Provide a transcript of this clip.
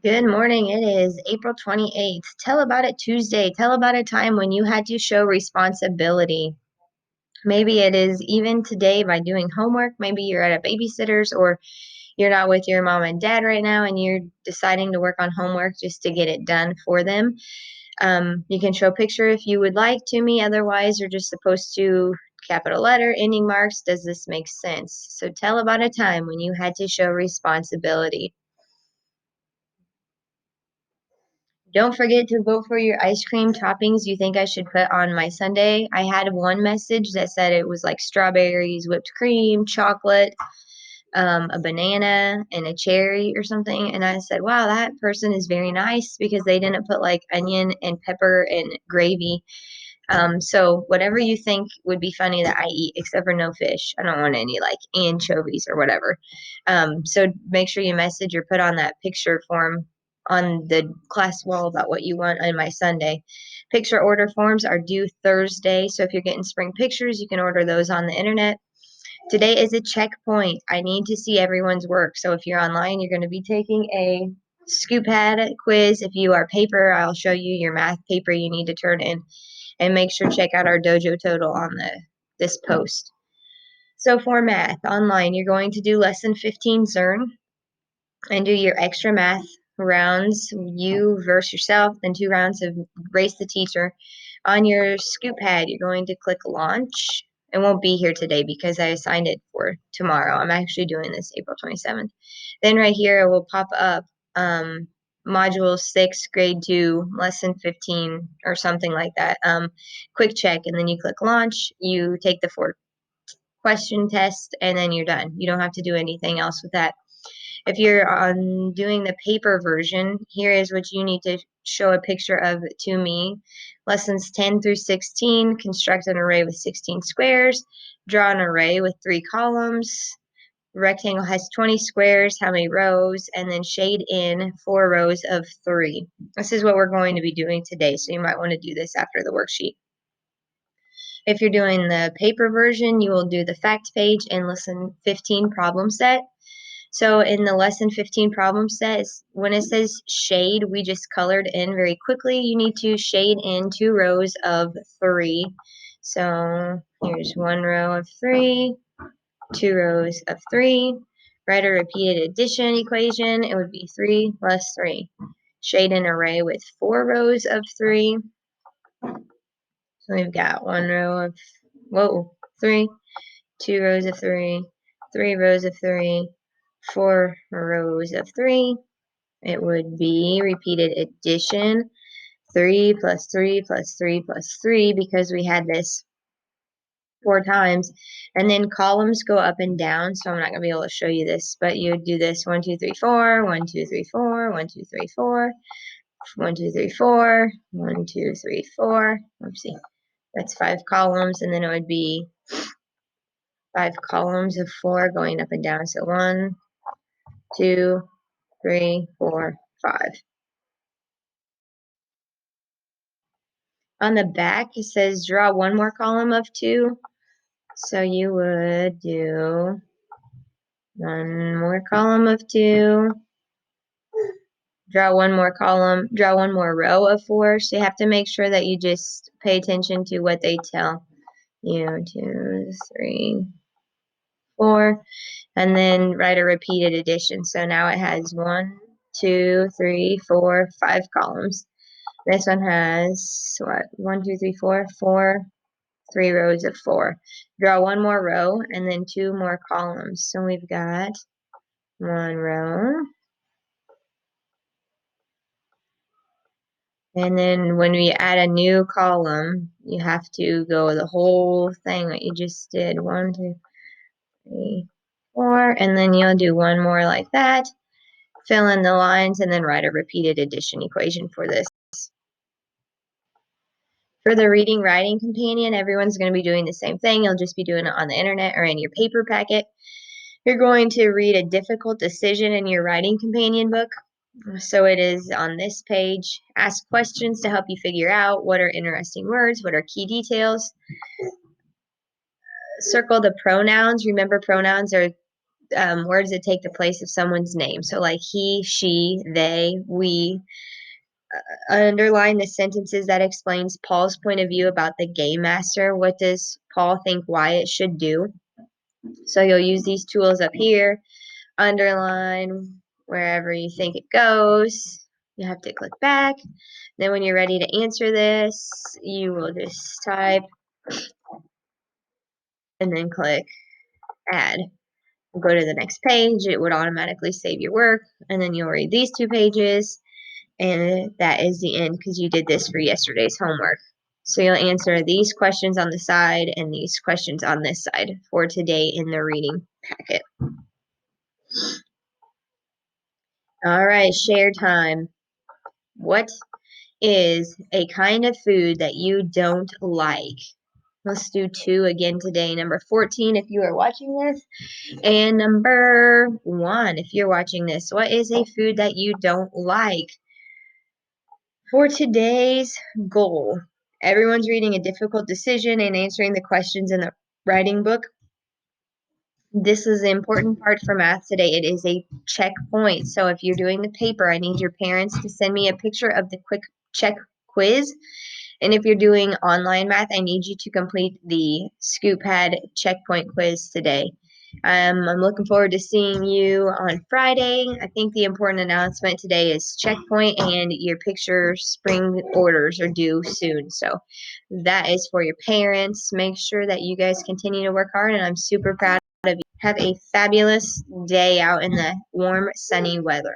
Good morning. It is April 28th. Tell about it Tuesday. Tell about a time when you had to show responsibility. Maybe it is even today by doing homework. Maybe you're at a babysitter's or you're not with your mom and dad right now and you're deciding to work on homework just to get it done for them. You can show a picture if you would like to me. Otherwise, you're just supposed to capital letter, ending marks. Does this make sense? So tell about a time when you had to show responsibility. Don't forget to vote for your ice cream toppings you think I should put on my sundae. I had one message that said it was like strawberries, whipped cream, chocolate, a banana, and a cherry or something. And I said, wow, that person is very nice because they didn't put like onion and pepper and gravy. So whatever you think would be funny that I eat, except for no fish. I don't want any like anchovies or whatever. So make sure you message or put on that picture form on the class wall about what you want on my sundae. Picture order forms are due Thursday. So if you're getting spring pictures, you can order those on the internet. Today is a checkpoint. I need to see everyone's work. So if you're online, you're going to be taking a scoop pad quiz. If you are paper, I'll show you your math paper you need to turn in, and make sure to check out our dojo total on this post. So for math online, you're going to do lesson 15 Zern and do your extra math rounds, you versus yourself, then 2 rounds of race the teacher. On your scoop pad, you're going to click launch. It won't be here today because I assigned it for tomorrow. I'm actually doing this April 27th. Then right here, it will pop up module 6, grade 2, lesson 15, or something like that. Quick check, and then you click launch. You take the 4-question test, and then you're done. You don't have to do anything else with that. If you're on doing the paper version, here is what you need to show a picture of to me. Lessons 10 through 16, construct an array with 16 squares, draw an array with 3 columns. The rectangle has 20 squares, how many rows, and then shade in 4 rows of 3. This is what we're going to be doing today, so you might want to do this after the worksheet. If you're doing the paper version, you will do the fact page and lesson 15 problem set. So in the lesson 15 problem set, when it says shade, we just colored in very quickly. You need to shade in 2 rows of 3. So here's 1 row of 3, 2 rows of 3. Write a repeated addition equation. It would be 3 plus 3. Shade an array with 4 rows of 3. So we've got 1 row of 3, 2 rows of 3, 3 rows of 3, 4 rows of 3. It would be repeated addition, 3 plus 3 plus 3 plus 3, because we had this 4 times. And then columns go up and down, so I'm not going to be able to show you this, but you would do this 1, 2, 3, 4, 1, 2, 3, 4, 1, 2, 3, 4, 1, 2, 3, 4, 1, 2, 3, 4. Oopsie. That's 5 columns, and then it would be 5 columns of 4 going up and down. So 1, 2, 3, 4, 5. On the back, it says draw 1 more column of 2. So you would do 1 more column of 2. Draw 1 more column, draw 1 more row of 4. So you have to make sure that you just pay attention to what they tell you. 2, 3, 4. And then write a repeated addition. So now it has 1, 2, 3, 4, 5 columns. This one has what? 1, 2, 3, 4, 3 rows of 4. Draw 1 more row and then 2 more columns. So we've got 1 row. And then when we add a new column, you have to go the whole thing that you just did. 1, 2, 3, 4. And then you'll do 1 more like that. Fill in the lines and then write a repeated addition equation for this. For the reading writing companion, everyone's going to be doing the same thing. You'll just be doing it on the internet or in your paper packet. You're going to read a difficult decision in your writing companion book. So it is on this page. Ask questions to help you figure out what are interesting words, what are key details. Circle the pronouns. Remember, pronouns are words that take the place of someone's name. So like he, she, they, we. Underline the sentences that explains Paul's point of view about the game master. What does Paul think Wyatt should do? So you'll use these tools up here. Underline wherever you think it goes. You have to click back. Then when you're ready to answer this, you will just type and then click add. Go to the next page. It would automatically save your work, and then you'll read these 2 pages, and that is the end because you did this for yesterday's homework. So you'll answer these questions on the side and these questions on this side for today in the reading packet. All right, share time. What is a kind of food that you don't like? Let's do 2 again today. Number 14 if you are watching this, and number 1 if you're watching this. What is a food that you don't like? For today's goal, everyone's reading a difficult decision and answering the questions in the writing book. This is the important part for math today. It is a checkpoint. So if you're doing the paper, I need your parents to send me a picture of the quick check quiz. And if you're doing online math, I need you to complete the ScoopPad checkpoint quiz today. I'm looking forward to seeing you on Friday. I think the important announcement today is checkpoint, and your picture spring orders are due soon. So that is for your parents. Make sure that you guys continue to work hard, and I'm super proud of you. Have a fabulous day out in the warm, sunny weather.